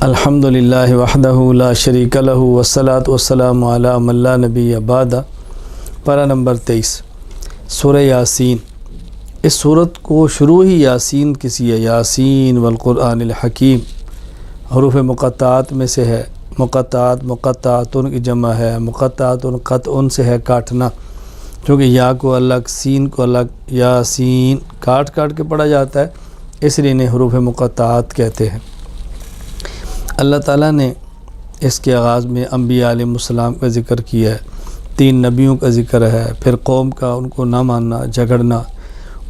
الحمدللہ وحدہ لا شریک لہ والصلاۃ والسلام علی من لا نبی بعد۔ پارہ نمبر 23 سورہ یاسین۔ اس صورت کو شروع ہی یاسین کسی ہے، یاسین والقرآن الحکیم، حروف مقطعات میں سے ہے۔ مقطعاتن کی جمع ہے، مقطعاتن قطعن سے ہے کاٹنا، کیونکہ یا کو الگ سین کو الگ، یاسین کاٹ کے پڑھا جاتا ہے، اس لیے انہیں حروف مقطعات کہتے ہیں۔ اللہ تعالیٰ نے اس کے آغاز میں انبیاء علیہ السلام کا ذکر کیا ہے، 3 نبیوں کا ذکر ہے، پھر قوم کا ان کو نہ ماننا، جھگڑنا،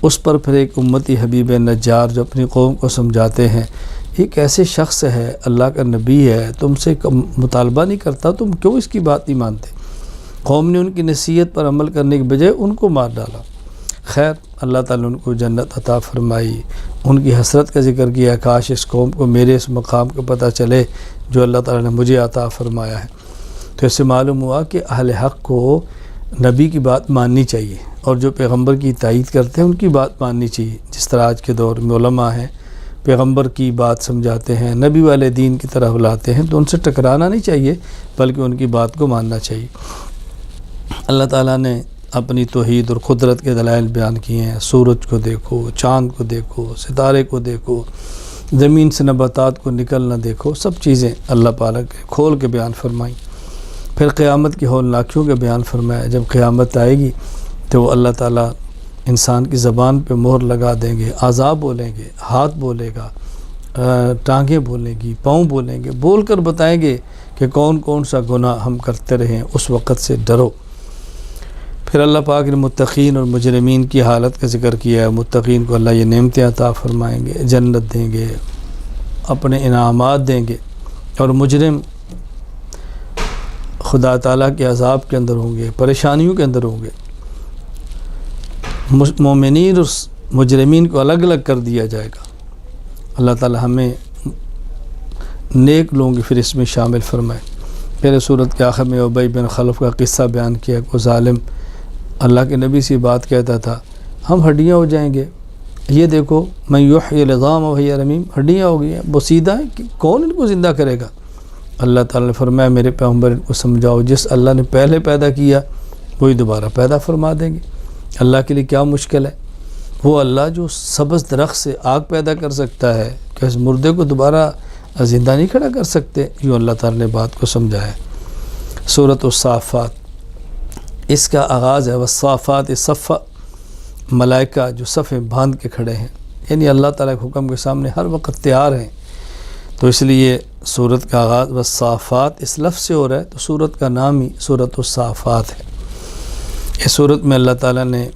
اس پر پھر ایک امتی حبیب نجار جو اپنی قوم کو سمجھاتے ہیں ایک ایسے شخص ہے، اللہ کا نبی ہے، تم سے مطالبہ نہیں کرتا، تم کیوں اس کی بات نہیں مانتے؟ قوم نے ان کی نصیحت پر عمل کرنے کے بجائے ان کو مار ڈالا۔ خیر، اللہ تعالیٰ نے ان کو جنت عطا فرمائی، ان کی حسرت کا ذکر کیا، کاش اس قوم کو میرے اس مقام کا پتہ چلے جو اللہ تعالیٰ نے مجھے عطا فرمایا ہے۔ تو اس سے معلوم ہوا کہ اہل حق کو نبی کی بات ماننی چاہیے، اور جو پیغمبر کی تائید کرتے ہیں ان کی بات ماننی چاہیے۔ جس طرح آج کے دور میں علماء ہیں، پیغمبر کی بات سمجھاتے ہیں، نبی والے دین کی طرح بلاتے ہیں، تو ان سے ٹکرانا نہیں چاہیے، بلکہ ان کی بات کو ماننا چاہیے۔ اللہ تعالیٰ نے اپنی توحید اور قدرت کے دلائل بیان کیے ہیں۔ سورج کو دیکھو، چاند کو دیکھو، ستارے کو دیکھو، زمین سے نباتات کو نکلنا دیکھو، سب چیزیں اللہ پاک کے کھول کے بیان فرمائیں۔ پھر قیامت کی ہولناکیوں کے بیان فرمایا۔ جب قیامت آئے گی تو اللہ تعالیٰ انسان کی زبان پہ مہر لگا دیں گے، اعضاء بولیں گے، ہاتھ بولے گا، ٹانگیں بولیں گی، پاؤں بولیں گے، بول کر بتائیں گے کہ کون کون سا گناہ ہم کرتے رہے ہیں، اس وقت سے ڈرو۔ پھر اللہ پاک نے متقین اور مجرمین کی حالت کا ذکر کیا ہے۔ متقین کو اللہ یہ نعمتیں عطا فرمائیں گے، جنت دیں گے، اپنے انعامات دیں گے، اور مجرم خدا تعالیٰ کے عذاب کے اندر ہوں گے، پریشانیوں کے اندر ہوں گے۔ مومنین اور مجرمین کو الگ الگ کر دیا جائے گا۔ اللہ تعالیٰ ہمیں نیک لوگوں کی فہرست میں شامل فرمائے۔ پھر سورت کے آخر میں ابی بن خلف کا قصہ بیان کیا۔ کو ظالم اللہ کے نبی سے بات کہتا تھا، ہم ہڈیاں ہو جائیں گے، یہ دیکھو من یحیی العظام وہی رمیم، ہڈیاں ہو گئی ہیں، بوسیدہ ہیں، کون ان کو زندہ کرے گا؟ اللہ تعالیٰ نے فرمایا میرے پیغمبر ان کو سمجھاؤ، جس اللہ نے پہلے پیدا کیا وہی دوبارہ پیدا فرما دیں گے۔ اللہ کے لیے کیا مشکل ہے؟ وہ اللہ جو سبز درخت سے آگ پیدا کر سکتا ہے، کہ اس مردے کو دوبارہ زندہ نہیں کھڑا کر سکتے؟ یوں اللہ تعالیٰ نے بات کو سمجھایا۔ سورۃ الصافات، اس کا آغاز ہے والصافات صفا، ملائکہ جو صفیں باندھ کے کھڑے ہیں، یعنی اللہ تعالیٰ کے حکم کے سامنے ہر وقت تیار ہیں، تو اس لیے سورت کا آغاز والصافات اس لفظ سے ہو رہا ہے، تو سورت کا نام ہی سورۃ الصافات ہے۔ اس سورت میں اللہ تعالیٰ نے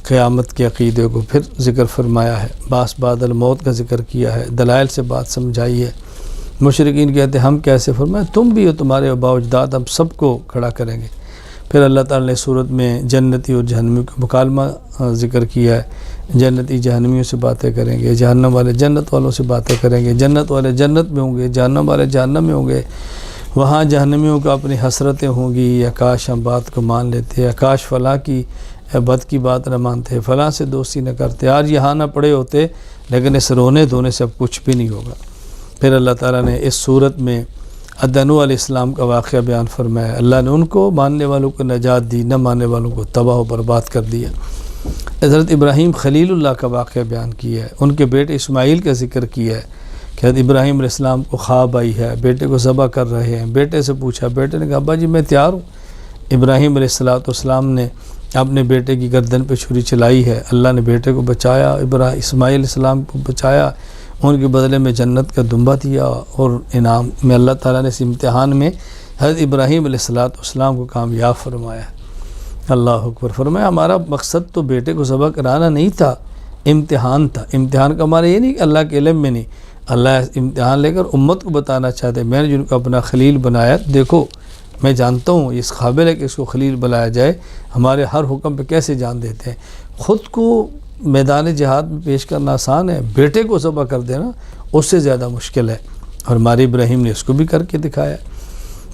قیامت کے عقیدے کو پھر ذکر فرمایا ہے، بعث بعد الموت کا ذکر کیا ہے، دلائل سے بات سمجھائی ہے۔ مشرکین کہتے ہیں ہم کیسے؟ فرمایا تم بھی ہو، تمہارے آباء و اجداد، ہم سب کو کھڑا کریں گے۔ پھر اللہ تعالیٰ نے صورت میں جنتی اور جہنمیوں کا مکالمہ ذکر کیا ہے۔ جنتی جہنمیوں سے باتیں کریں گے، جہنم والے جنت والوں سے باتیں کریں گے، جنت والے جنت میں ہوں گے، جہنم والے جہنم میں ہوں گے۔ وہاں جہنمیوں کو اپنی حسرتیں ہوں گی، یا کاش ہم بات کو مان لیتے، یا کاش فلاں کی بد کی بات نہ مانتے، فلاں سے دوستی نہ کرتے، آج یہاں نہ پڑے ہوتے، لیکن اس رونے دھونے سے اب کچھ بھی نہیں ہوگا۔ پھر اللہ تعالیٰ نے اس صورت میں نوح علیہ السلام کا واقعہ بیان فرمایا۔ اللہ نے ان کو ماننے والوں کو نجات دی، نہ ماننے والوں کو تباہ و برباد کر دیا۔ حضرت ابراہیم خلیل اللہ کا واقعہ بیان کیا ہے، ان کے بیٹے اسماعیل کا ذکر کیا ہے کہ حضرت ابراہیم علیہ السلام کو خواب آئی ہے، بیٹے کو ذبح کر رہے ہیں، بیٹے سے پوچھا، بیٹے نے کہا ابا جی میں تیار ہوں۔ ابراہیم علیہ السلام نے اپنے بیٹے کی گردن پہ چھری چلائی ہے، اللہ نے بیٹے کو بچایا، اسماعیل علیہ السلام کو بچایا، ان کے بدلے میں جنت کا دمبا دیا، اور انعام میں اللہ تعالیٰ نے اس امتحان میں حضرت ابراہیم علیہ السلام کو کامیاب فرمایا۔ اللہ اکبر۔ فرمایا ہمارا مقصد تو بیٹے کو ذبح کرانا نہیں تھا، امتحان تھا۔ امتحان کا ہمارا یہ نہیں کہ اللہ کے علم میں نہیں، اللہ امتحان لے کر امت کو بتانا چاہتے میں نے جن کو اپنا خلیل بنایا، دیکھو میں جانتا ہوں اس قابل ہے کہ اس کو خلیل بنایا جائے، ہمارے ہر حکم پہ کیسے جان دیتے ہیں۔ خود کو میدان جہاد میں پیش کرنا آسان ہے، بیٹے کو ذبح کر دینا اس سے زیادہ مشکل ہے، اور ہمارے ابراہیم نے اس کو بھی کر کے دکھایا۔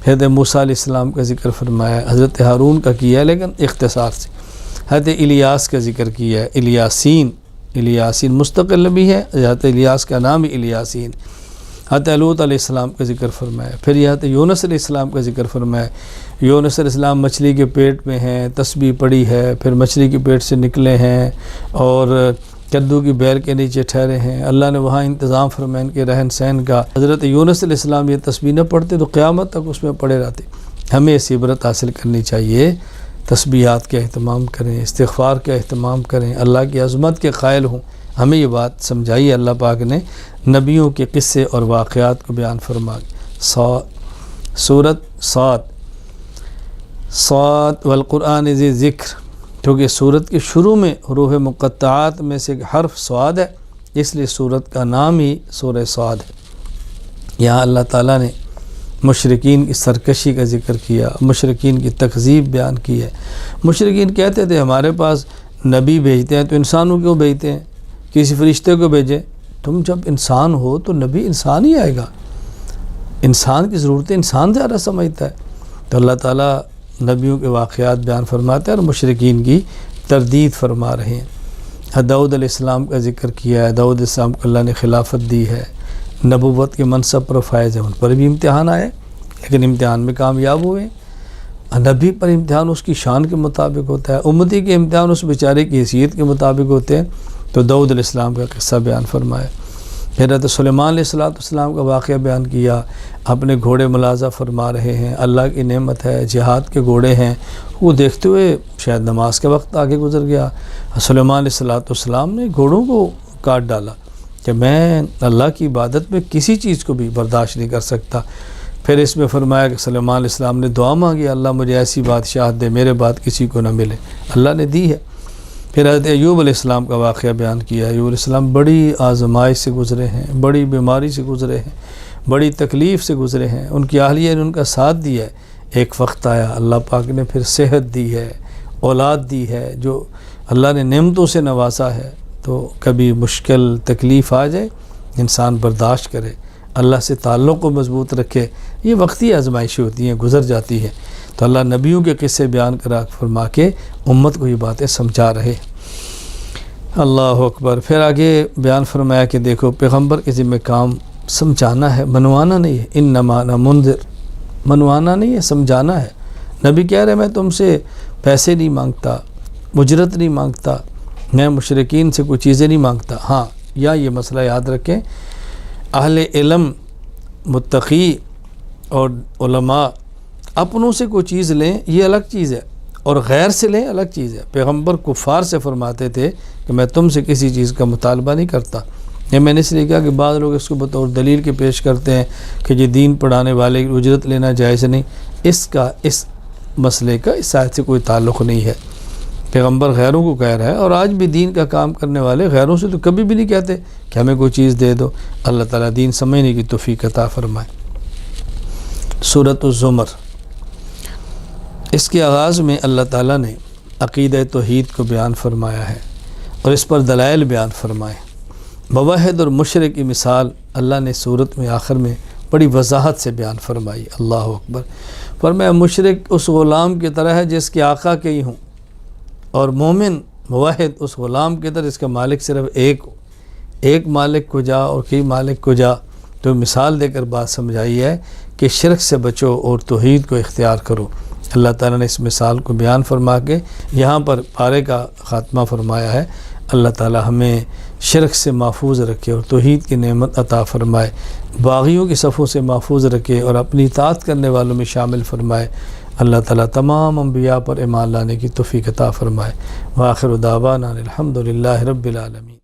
حضرت موسیٰ علیہ السلام کا ذکر فرمایا، حضرت ہارون کا کیا ہے لیکن اختصار سے۔ حضرت الیاس کا ذکر کیا ہے، الیاسین مستقل بھی ہے، حضرت الیاس کا نام ہی الیاسین۔ حضرت لوط علیہ السلام کا ذکر فرمایا، پھر حضرت یونس علیہ السلام کا ذکر فرمایا۔ یونس علیہ السلام مچھلی کے پیٹ میں ہیں، تسبیح پڑی ہے، پھر مچھلی کے پیٹ سے نکلے ہیں اور کدو کی بیل کے نیچے ٹھہرے ہیں، اللہ نے وہاں انتظام فرمایا ان کے رہن سہن کا۔ حضرت یونس علیہ السلام یہ تسبیح نہ پڑھتے تو قیامت تک اس میں پڑے رہتے۔ ہمیں اس عبرت حاصل کرنی چاہیے، تسبیحات کا اہتمام کریں، استغفار کا اہتمام کریں، اللہ کی عظمت کے قائل ہوں۔ ہمیں یہ بات سمجھائی اللہ پاک نے نبیوں کے قصے اور واقعات کو بیان فرما۔ سورۃ صاد والقرآن ذی ذکر، کیونکہ سورت کے شروع میں حروف مقطعات میں سے ایک حرف صاد ہے، اس لیے سورت کا نام ہی سورہ صاد ہے۔ یہاں اللہ تعالیٰ نے مشرکین کی سرکشی کا ذکر کیا، مشرکین کی تکذیب بیان کی ہے۔ مشرکین کہتے تھے ہمارے پاس نبی بھیجتے ہیں تو انسانوں کیوں بھیجتے ہیں، کسی فرشتے کو بھیجیں، تم جب انسان ہو تو نبی انسان ہی آئے گا، انسان کی ضرورتیں انسان زیادہ سمجھتا ہے۔ تو اللہ تعالیٰ نبیوں کے واقعات بیان فرماتے ہیں اور مشرکین کی تردید فرما رہے ہیں۔ داؤد علیہ السلام کا ذکر کیا ہے، داؤد علیہ السلام کو اللہ نے خلافت دی ہے، نبوت کے منصب پر فائز ہے، ان پر بھی امتحان آئے لیکن امتحان میں کامیاب ہوئے۔ نبی پر امتحان اس کی شان کے مطابق ہوتا ہے، امتی کے امتحان اس بیچارے کی حیثیت کے مطابق ہوتے ہیں۔ تو داؤد علیہ السلام کا قصہ بیان فرمایا۔ پھر حضرت سلیمان علیہ السلام کا واقعہ بیان کیا، اپنے گھوڑے ملاحظہ فرما رہے ہیں، اللہ کی نعمت ہے، جہاد کے گھوڑے ہیں، وہ دیکھتے ہوئے شاید نماز کا وقت آگے گزر گیا، سلیمان علیہ السلام نے گھوڑوں کو کاٹ ڈالا کہ میں اللہ کی عبادت میں کسی چیز کو بھی برداشت نہیں کر سکتا۔ پھر اس میں فرمایا کہ سلیمان علیہ السلام نے دعا مانگی، اللہ مجھے ایسی بادشاہت دے میرے بعد کسی کو نہ ملے، اللہ نے دی ہے۔ پھر حضرت ایوب علیہ السلام کا واقعہ بیان کیا۔ ایوب علیہ السلام بڑی آزمائش سے گزرے ہیں، بڑی بیماری سے گزرے ہیں، بڑی تکلیف سے گزرے ہیں، ان کی اہلیہ نے ان کا ساتھ دیا ہے۔ ایک وقت آیا اللہ پاک نے پھر صحت دی ہے، اولاد دی ہے، جو اللہ نے نعمتوں سے نوازا ہے۔ تو کبھی مشکل تکلیف آ جائے انسان برداشت کرے، اللہ سے تعلق کو مضبوط رکھے، یہ وقتی آزمائشیں ہوتی ہیں، گزر جاتی ہیں۔ تو اللہ نبیوں کے قصے بیان کرا فرما کے امت کو یہ باتیں سمجھا رہے۔ اللہ اکبر۔ پھر آگے بیان فرمایا کہ دیکھو پیغمبر کے ذمہ کام سمجھانا ہے، منوانا نہیں ہے۔ انما انا منذر، منوانا نہیں ہے، سمجھانا ہے۔ نبی کہہ رہے میں تم سے پیسے نہیں مانگتا، اجرت نہیں مانگتا، میں مشرکین سے کوئی چیزیں نہیں مانگتا۔ ہاں یا یہ مسئلہ یاد رکھیں، اہل علم متقی اور علماء اپنوں سے کوئی چیز لیں یہ الگ چیز ہے، اور غیر سے لیں الگ چیز ہے۔ پیغمبر کفار سے فرماتے تھے کہ میں تم سے کسی چیز کا مطالبہ نہیں کرتا۔ یہ میں نے اس لیے کہا کہ بعض لوگ اس کو بطور دلیل کے پیش کرتے ہیں کہ یہ دین پڑھانے والے کی اجرت لینا جائز نہیں، اس مسئلے کا اس آیت سے کوئی تعلق نہیں ہے۔ پیغمبر غیروں کو کہہ رہا ہے، اور آج بھی دین کا کام کرنے والے غیروں سے تو کبھی بھی نہیں کہتے کہ ہمیں کوئی چیز دے دو۔ اللہ تعالیٰ دین سمجھنے کی توفیق عطا فرمائے۔ سورۃ الزمر، اس کے آغاز میں اللہ تعالیٰ نے عقیدہ توحید کو بیان فرمایا ہے اور اس پر دلائل بیان فرمائے۔ موحد اور مشرک کی مثال اللہ نے سورت میں آخر میں بڑی وضاحت سے بیان فرمائی۔ اللہ اکبر۔ فرمایا مشرک اس غلام کی طرح ہے جس کے آقا کئی ہوں، اور مومن موحد اس غلام کی طرح جس کا مالک صرف ایک ہو۔ ایک مالک کو جا اور کئی مالک کو جا، تو مثال دے کر بات سمجھائی ہے کہ شرک سے بچو اور توحید کو اختیار کرو۔ اللہ تعالیٰ نے اس مثال کو بیان فرما کے یہاں پر پارے کا خاتمہ فرمایا ہے۔ اللہ تعالیٰ ہمیں شرک سے محفوظ رکھے اور توحید کی نعمت عطا فرمائے، باغیوں کی صفوں سے محفوظ رکھے اور اپنی اطاعت کرنے والوں میں شامل فرمائے۔ اللہ تعالیٰ تمام انبیاء پر ایمان لانے کی توفیق عطا فرمائے۔ وآخر دعوانا الحمد للہ رب العالمین۔